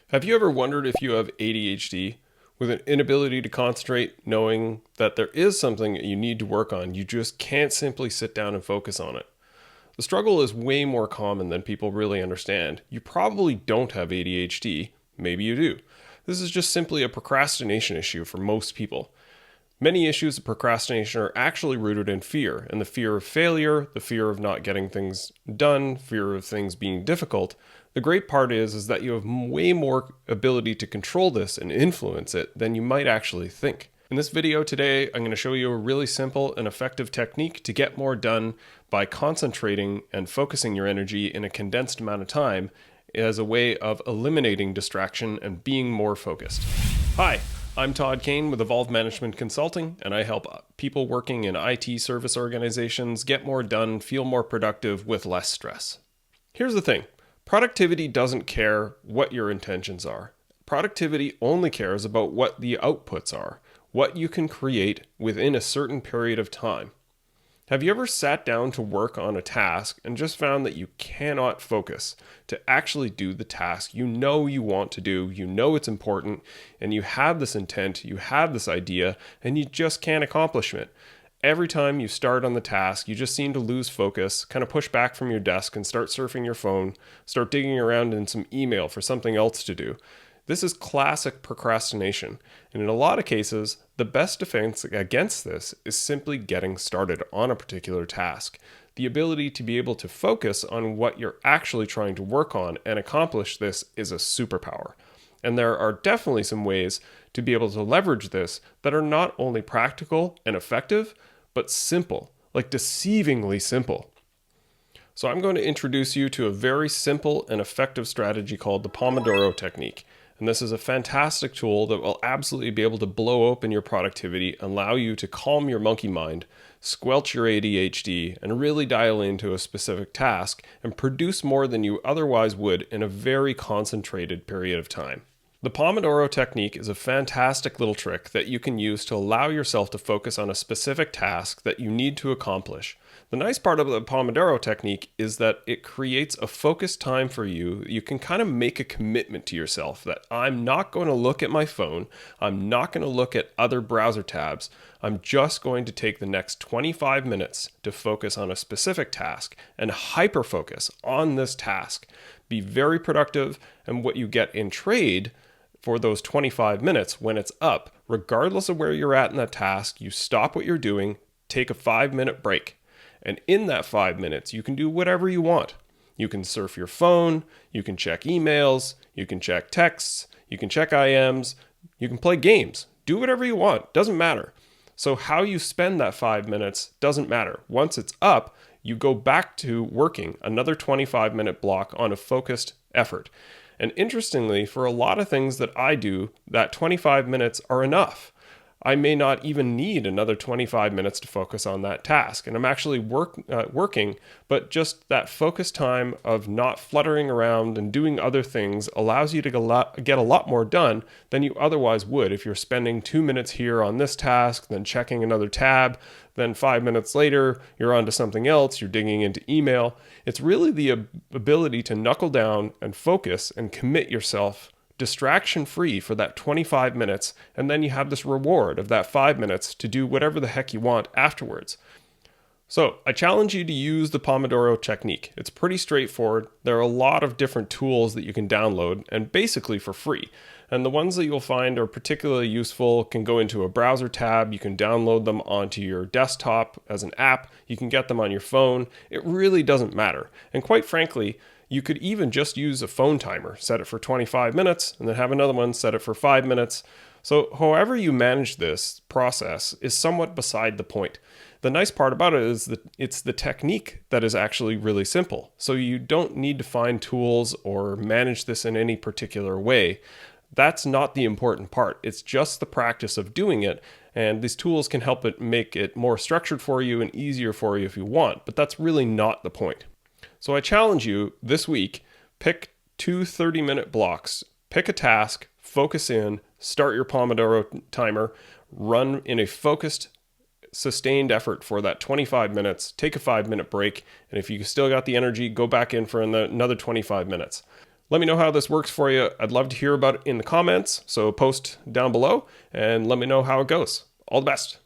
Have you ever wondered if you have ADHD with an inability to concentrate, knowing that there is something that you need to work on? You just can't simply sit down and focus on it. The struggle is way more common than people really understand. You probably don't have ADHD, maybe you do. This is just simply a procrastination issue for most people. Many issues of procrastination are actually rooted in fear, and the fear of failure, the fear of not getting things done, fear of things being difficult. The great part is that you have way more ability to control this and influence it than you might actually think. In this video today, I'm going to show you a really simple and effective technique to get more done by concentrating and focusing your energy in a condensed amount of time as a way of eliminating distraction and being more focused. Hi, I'm Todd Kane with Evolve Management Consulting, and I help people working in IT service organizations get more done, feel more productive with less stress. Here's the thing. Productivity doesn't care what your intentions are. Productivity only cares about what the outputs are, what you can create within a certain period of time. Have you ever sat down to work on a task and just found that you cannot focus to actually do the task you know you want to do, you know it's important, and you have this intent, you have this idea, and you just can't accomplish it? Every time you start on the task, you just seem to lose focus, kind of push back from your desk and start surfing your phone, start digging around in some email for something else to do. This is classic procrastination, and in a lot of cases, the best defense against this is simply getting started on a particular task. The ability to be able to focus on what you're actually trying to work on and accomplish this is a superpower. And there are definitely some ways to be able to leverage this that are not only practical and effective, but simple, like deceivingly simple. So I'm going to introduce you to a very simple and effective strategy called the Pomodoro Technique. And this is a fantastic tool that will absolutely be able to blow open your productivity, allow you to calm your monkey mind, squelch your ADHD, and really dial into a specific task and produce more than you otherwise would in a very concentrated period of time. The Pomodoro Technique is a fantastic little trick that you can use to allow yourself to focus on a specific task that you need to accomplish. The nice part of the Pomodoro Technique is that it creates a focused time for you. You can kind of make a commitment to yourself that I'm not going to look at my phone. I'm not going to look at other browser tabs. I'm just going to take the next 25 minutes to focus on a specific task and hyper-focus on this task. Be very productive, and what you get in trade for those 25 minutes when it's up, regardless of where you're at in that task, you stop what you're doing, take a 5-minute break. And in that 5 minutes, you can do whatever you want. You can surf your phone, you can check emails, you can check texts, you can check IMs, you can play games. Do whatever you want, doesn't matter. So how you spend that 5 minutes doesn't matter. Once it's up, you go back to working another 25-minute block on a focused effort. And interestingly, for a lot of things that I do, that 25 minutes are enough. I may not even need another 25 minutes to focus on that task. And I'm actually working, but just that focused time of not fluttering around and doing other things allows you to get a lot more done than you otherwise would if you're spending 2 minutes here on this task, then checking another tab, then 5 minutes later, you're on to something else, you're digging into email. It's really the ability to knuckle down and focus and commit yourself distraction-free for that 25 minutes, and then you have this reward of that 5 minutes to do whatever the heck you want afterwards. So I challenge you to use the Pomodoro Technique. It's pretty straightforward. There are a lot of different tools that you can download, and basically for free. And the ones that you'll find are particularly useful can go into a browser tab. You can download them onto your desktop as an app. You can get them on your phone. It really doesn't matter. And quite frankly, you could even just use a phone timer, set it for 25 minutes, and then have another one, set it for 5 minutes. So however you manage this process is somewhat beside the point. The nice part about it is that it's the technique that is actually really simple. So you don't need to find tools or manage this in any particular way. That's not the important part. It's just the practice of doing it. And these tools can help it make it more structured for you and easier for you if you want. But that's really not the point. So I challenge you this week, pick 2 30-minute blocks, pick a task, focus in, start your Pomodoro timer, run in a focused, sustained effort for that 25 minutes, take a 5-minute break, and if you still got the energy, go back in for another 25 minutes. Let me know how this works for you. I'd love to hear about it in the comments. So post down below and let me know how it goes. All the best.